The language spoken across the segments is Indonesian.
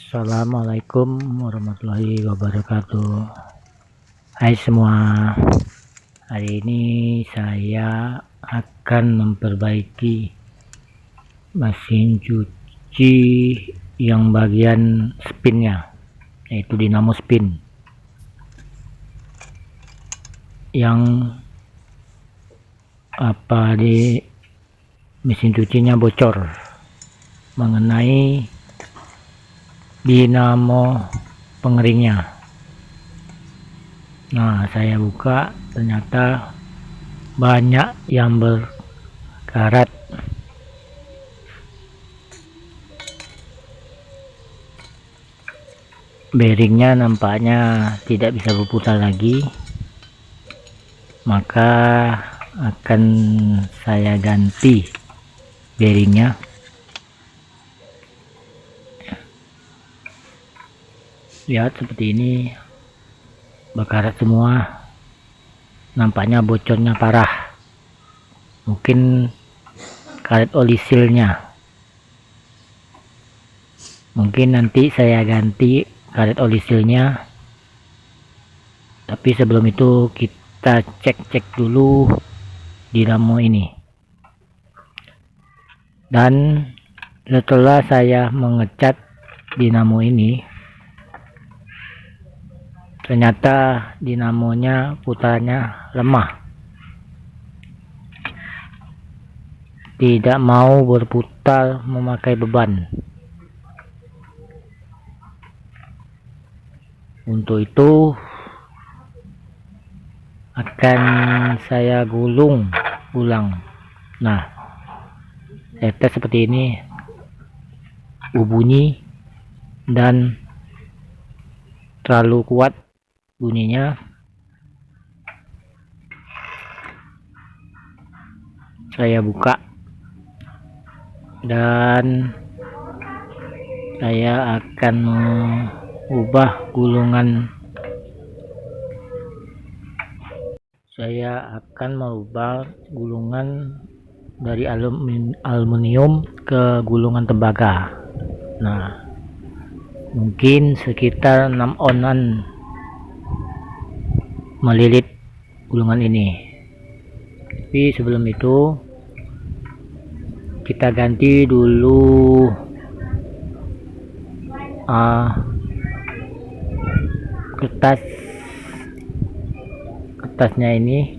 Assalamualaikum warahmatullahi wabarakatuh. Hai semua, hari ini saya akan memperbaiki mesin cuci yang bagian spinnya, yaitu dinamo spin yang di mesin cucinya bocor mengenai dinamo pengeringnya. Nah, saya buka, ternyata banyak yang berkarat. Bearingnya nampaknya tidak bisa berputar lagi, maka akan saya ganti bearingnya. Lihat seperti ini, berkarat semua, nampaknya bocornya parah. Mungkin karet oli sealnya, mungkin nanti saya ganti karet oli sealnya. Tapi sebelum itu kita cek dulu dinamo ini. Dan setelah saya mengecat dinamo ini, ternyata dinamonya putarannya lemah, tidak mau berputar memakai beban. Untuk itu akan saya gulung ulang. Nah, saya tes seperti ini, bunyi dan terlalu kuat bunyinya. Saya buka dan saya akan mengubah gulungan. Saya akan merubah gulungan dari aluminium ke gulungan tembaga. Nah, mungkin sekitar 6 onan melilit gulungan ini. Tapi sebelum itu kita ganti dulu kertasnya ini,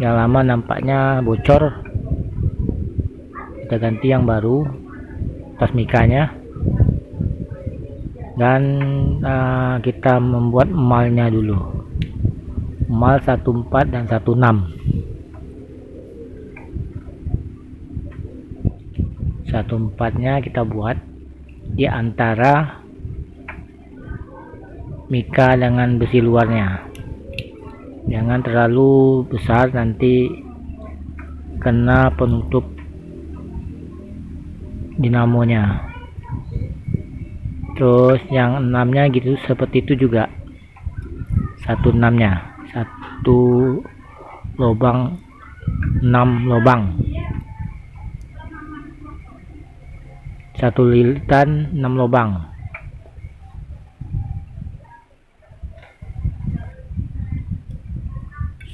yang lama nampaknya bocor. Kita ganti yang baru, kertas mikanya, dan kita membuat emalnya dulu. Emal 14 dan 16. 14-nya kita buat di antara mika dengan besi luarnya. Jangan terlalu besar, nanti kena penutup dinamonya. Terus yang 6-nya gitu, seperti itu juga. 16-nya 1 lubang, 6 lubang, 1 lilitan 6 lubang.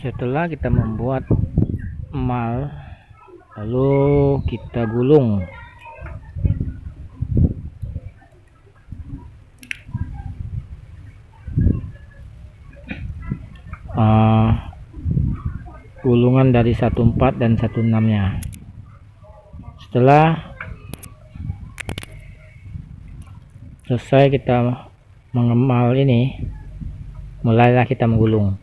Setelah kita membuat emal, lalu kita gulung. Gulungan dari 14 dan 16-nya. Setelah selesai kita mengemal ini, mulailah kita menggulung.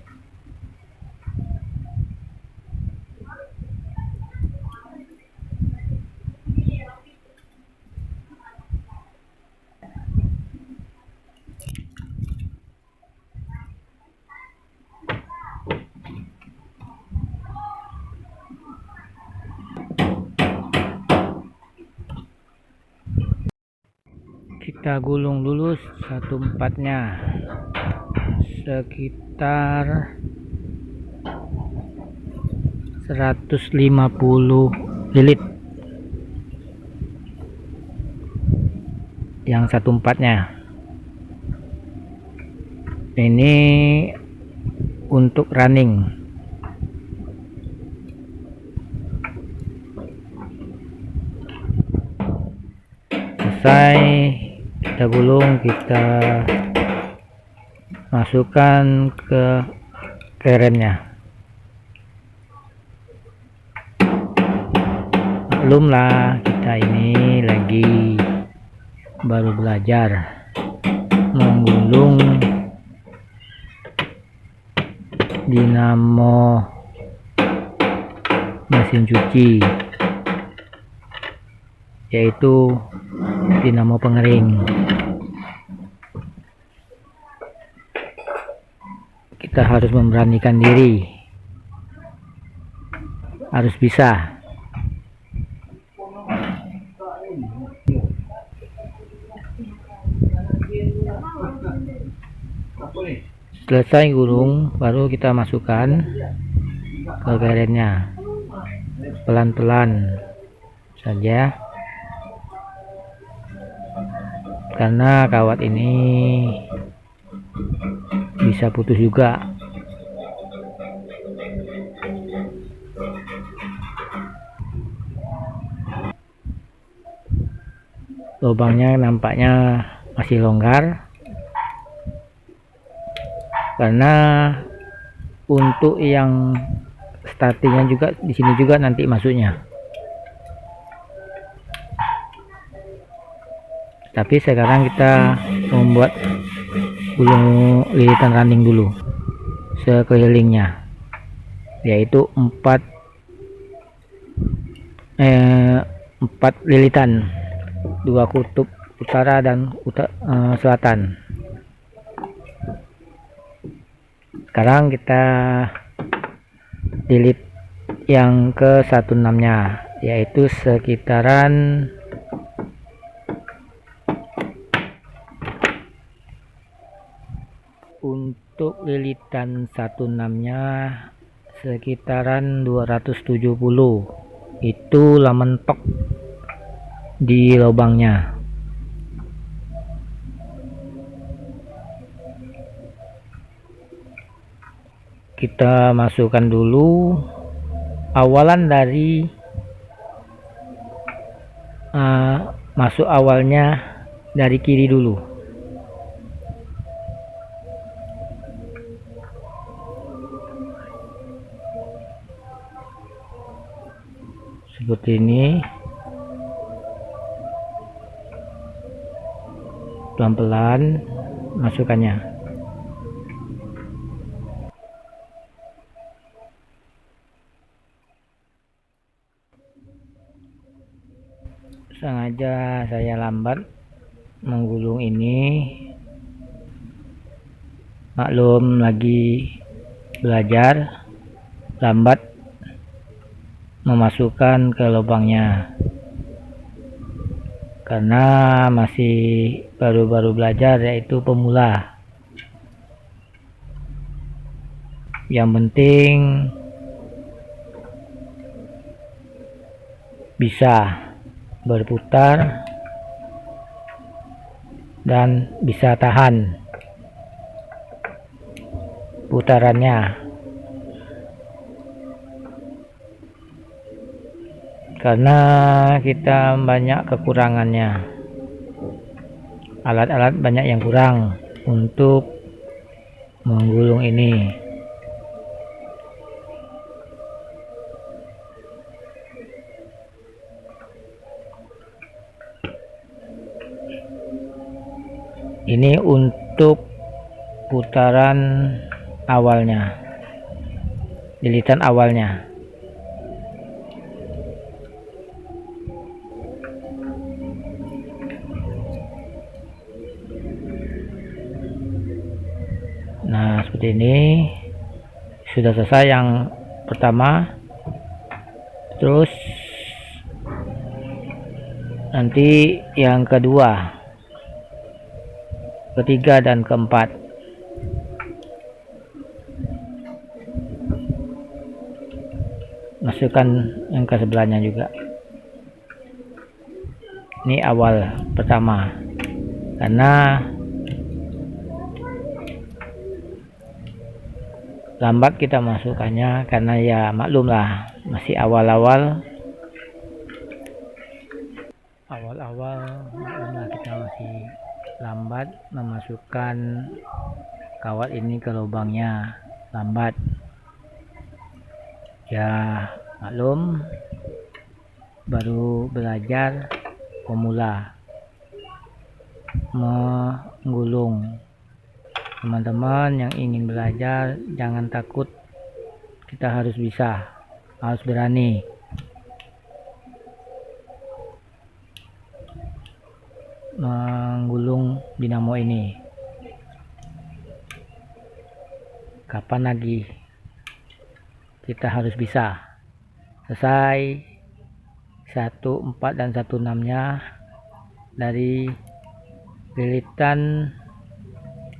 Kita gulung dulu 14-nya sekitar 150 lilit. Yang 14-nya Ini untuk running. Selesai kita gulung, kita masukkan ke kerennya. Maklumlah kita ini lagi baru belajar menggulung dinamo mesin cuci, yaitu dinamo pengering. Kita harus memberanikan diri, harus bisa. Selesai gulung, baru kita masukkan ke kerennya, pelan-pelan saja, karena kawat ini bisa putus juga. Lubangnya nampaknya masih longgar, karena untuk yang startingnya juga di sini juga nanti masuknya. Tapi sekarang kita membuat gulung lilitan running dulu sekelilingnya, yaitu 4 lilitan, 2 kutub utara dan selatan. Sekarang kita lilit yang ke 16 nya, yaitu sekitaran untuk lilitan 16 nya sekitaran 270, itu lah mentok di lubangnya. Kita masukkan dulu awalan dari masuk awalnya dari kiri dulu. Seperti ini, pelan-pelan masukkannya. Sengaja saya lambat menggulung ini, maklum lagi belajar, lambat memasukkan ke lubangnya karena masih baru-baru belajar, yaitu pemula. Yang penting bisa berputar dan bisa tahan putarannya, karena kita banyak kekurangannya, alat-alat banyak yang kurang untuk menggulung ini. Ini untuk putaran awalnya, lilitan awalnya. Nah, seperti ini sudah selesai yang pertama. Terus nanti yang kedua, ketiga dan keempat. Masukkan yang ke sebelahnya juga. Ini awal pertama, karena lambat kita masukkannya karena ya maklumlah masih awal-awal maklumlah kita masih lambat memasukkan kawat ini ke lubangnya, lambat ya, maklum baru belajar pemula menggulung. Teman-teman yang ingin belajar jangan takut, kita harus bisa, harus berani. Menggulung dinamo ini. Kapan lagi kita harus bisa selesai 1/4 dan 1/6 nya dari lilitan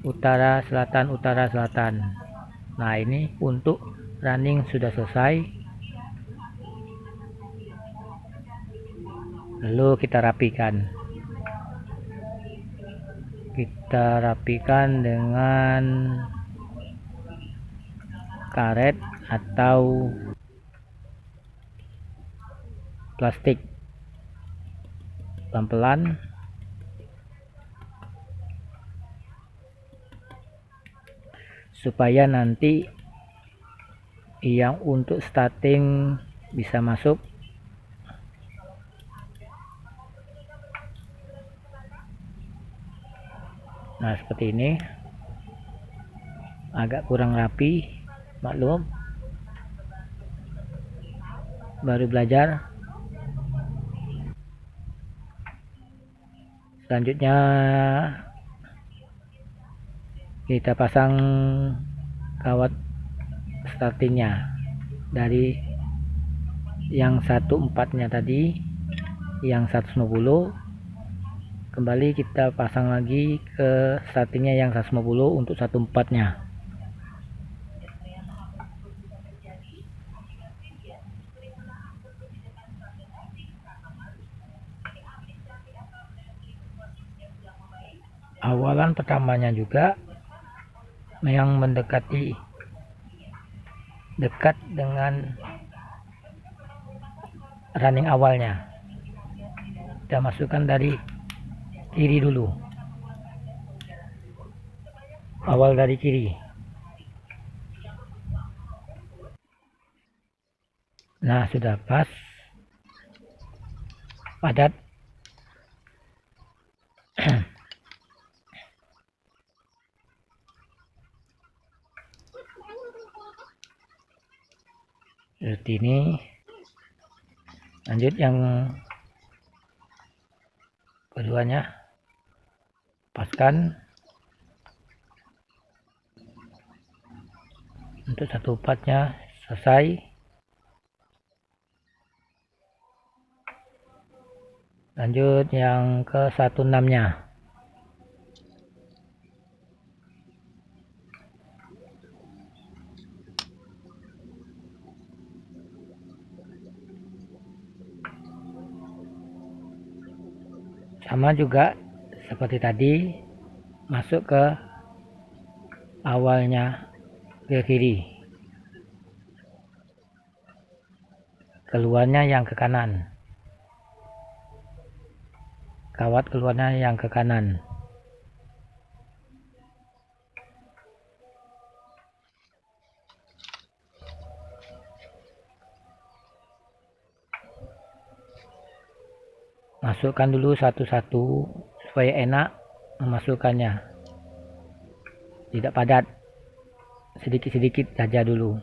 utara selatan. Nah, ini untuk running sudah selesai. Lalu kita rapikan dengan karet atau plastik, pelan-pelan. Supaya nanti yang untuk starting bisa masuk. Nah, seperti ini. Agak kurang rapi, maklum. Baru belajar. Selanjutnya kita pasang kawat startingnya dari yang 1/4 nya tadi, yang 150, kembali kita pasang lagi ke startingnya yang 150 untuk 1/4 nya. Awalan pertamanya juga yang mendekati dekat dengan running awalnya, kita masukkan dari kiri dulu, awal dari kiri. Nah, sudah pas, padat. Seperti ini. Lanjut yang keduanya, paskan untuk 1/4 nya selesai. Lanjut yang ke 1/6 nya. Sama juga seperti tadi, masuk ke awalnya ke kiri, keluarnya yang ke kanan, kawat keluarnya yang ke kanan. Masukkan dulu satu-satu supaya enak memasukkannya, tidak padat, sedikit-sedikit saja dulu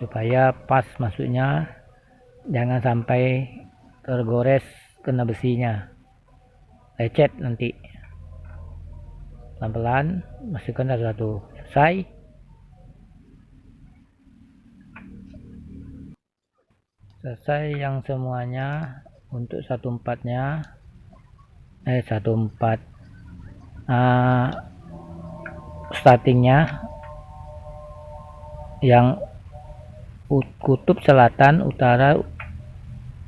supaya pas masuknya, jangan sampai tergores kena besinya, lecet nanti. Pelan-pelan masukkan satu-satu. Selesai yang semuanya untuk 1/4 nya, 1/4 startingnya yang kutub selatan, utara,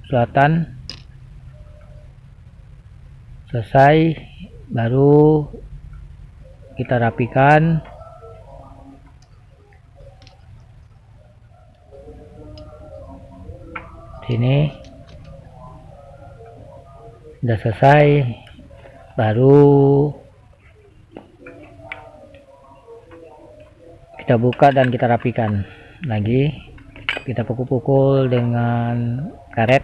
selatan selesai. Baru kita rapikan sini. Sudah selesai, baru kita buka dan kita rapikan lagi. Kita pukul-pukul dengan karet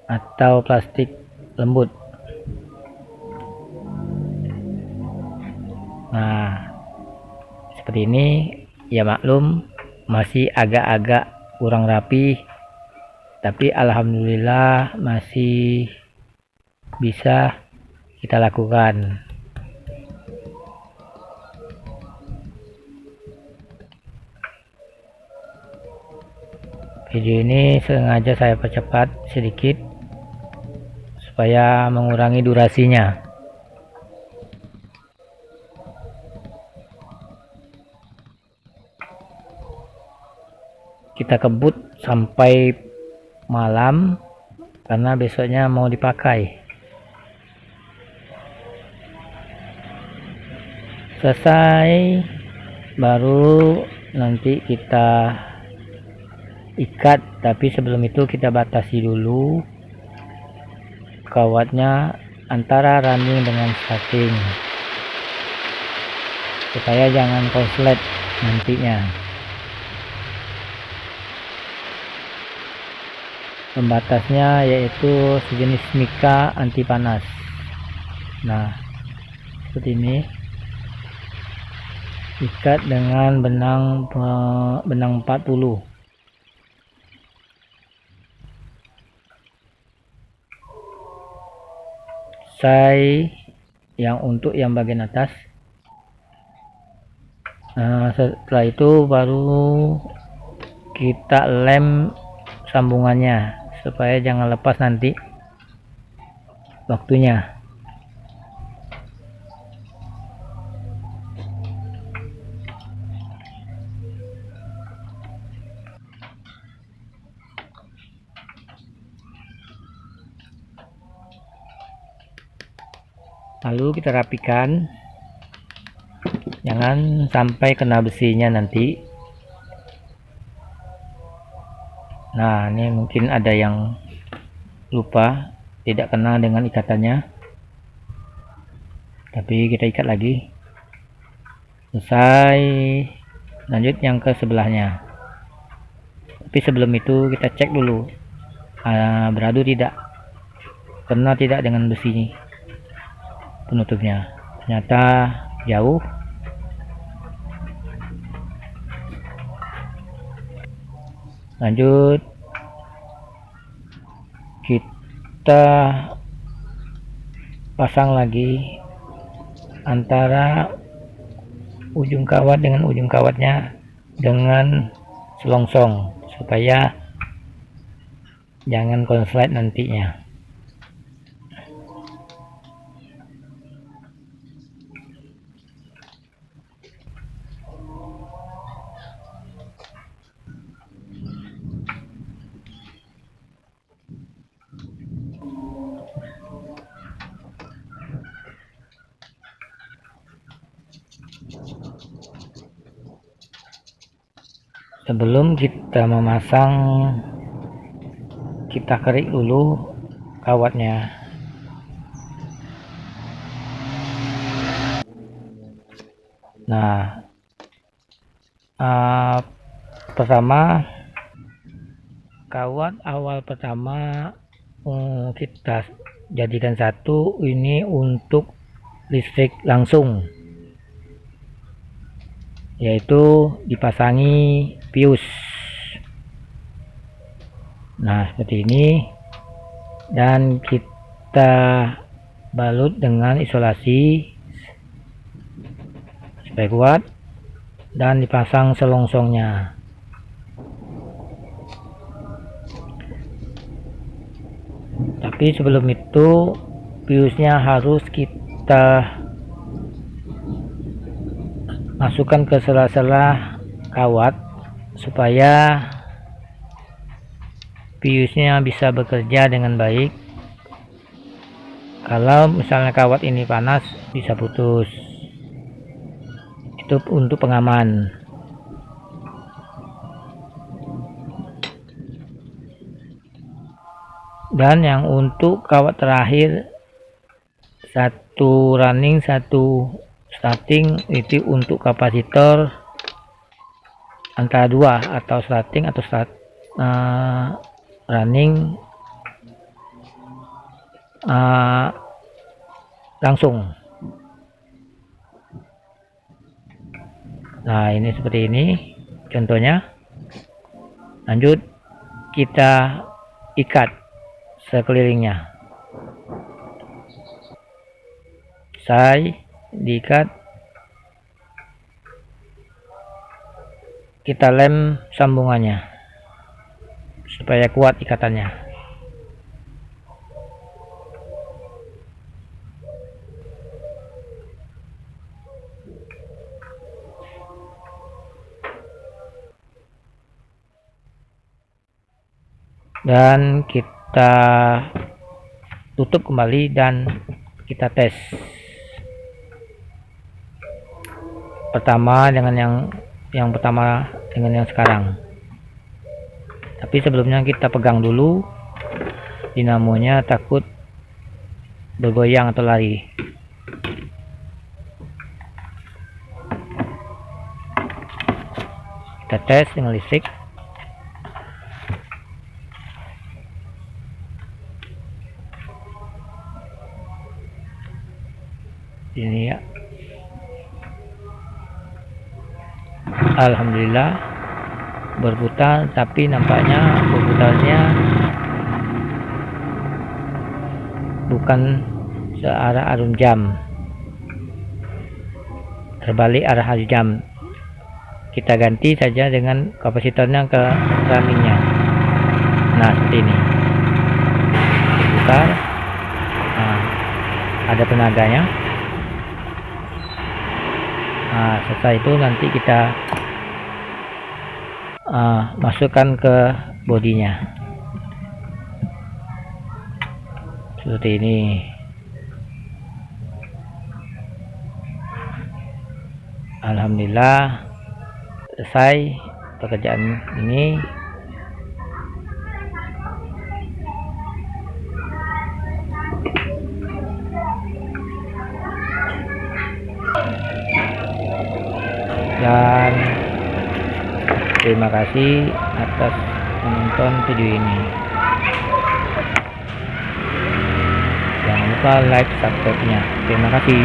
atau plastik lembut. Nah, seperti ini ya, maklum masih agak-agak kurang rapi, tapi alhamdulillah masih bisa kita lakukan. Video ini sengaja saya percepat sedikit supaya mengurangi durasinya. Kita kebut sampai malam karena besoknya mau dipakai. Selesai, baru nanti kita ikat, tapi sebelum itu kita batasi dulu kawatnya antara running dengan starting supaya jangan konslet nantinya. Pembatasnya yaitu sejenis mika anti panas. Nah, seperti ini, ikat dengan benang 40. Yang untuk yang bagian atas. Nah, setelah itu baru kita lem sambungannya supaya jangan lepas nanti waktunya. Lalu kita rapikan, jangan sampai kena besinya nanti. Nah, ini mungkin ada yang lupa tidak kena dengan ikatannya, tapi kita ikat lagi. Selesai, lanjut yang ke sebelahnya. Tapi sebelum itu kita cek dulu beradu tidak, kena tidak dengan besi ini penutupnya. Ternyata jauh. Lanjut, kita pasang lagi antara ujung kawat dengan ujung kawatnya dengan selongsong supaya jangan konslet nantinya. Sebelum kita memasang, kita kerik dulu kawatnya. Nah, pertama kawat awal pertama kita jadikan satu, ini untuk listrik langsung, yaitu dipasangi pius. Nah, seperti ini, dan kita balut dengan isolasi supaya kuat dan dipasang selongsongnya. Tapi sebelum itu piusnya harus kita masukkan ke sela-sela kawat supaya piusnya bisa bekerja dengan baik. Kalau misalnya kawat ini panas bisa putus. Itu untuk pengaman. Dan yang untuk kawat terakhir, satu running satu starting, itu untuk kapasitor antara 2 atau starting atau running langsung. Nah, ini seperti ini contohnya. Lanjut kita ikat sekelilingnya. Diikat, kita lem sambungannya supaya kuat ikatannya. Dan kita tutup kembali dan kita tes. Pertama dengan yang pertama dengan yang sekarang. Tapi sebelumnya kita pegang dulu dinamonya, takut bergoyang atau lari. Kita tes dengan listrik. Ini ya, alhamdulillah berputar, tapi nampaknya berputarnya bukan searah arus jam, terbalik arah arus jam. Kita ganti saja dengan kapasitornya ke runningnya. Nah, seperti ini berputar. Nah, ada tenaganya. Nah, setelah itu nanti kita masukkan ke bodinya seperti ini. Alhamdulillah selesai pekerjaan ini. Dan terima kasih atas menonton video ini. Jangan lupa like, subscribe-nya. Terima kasih.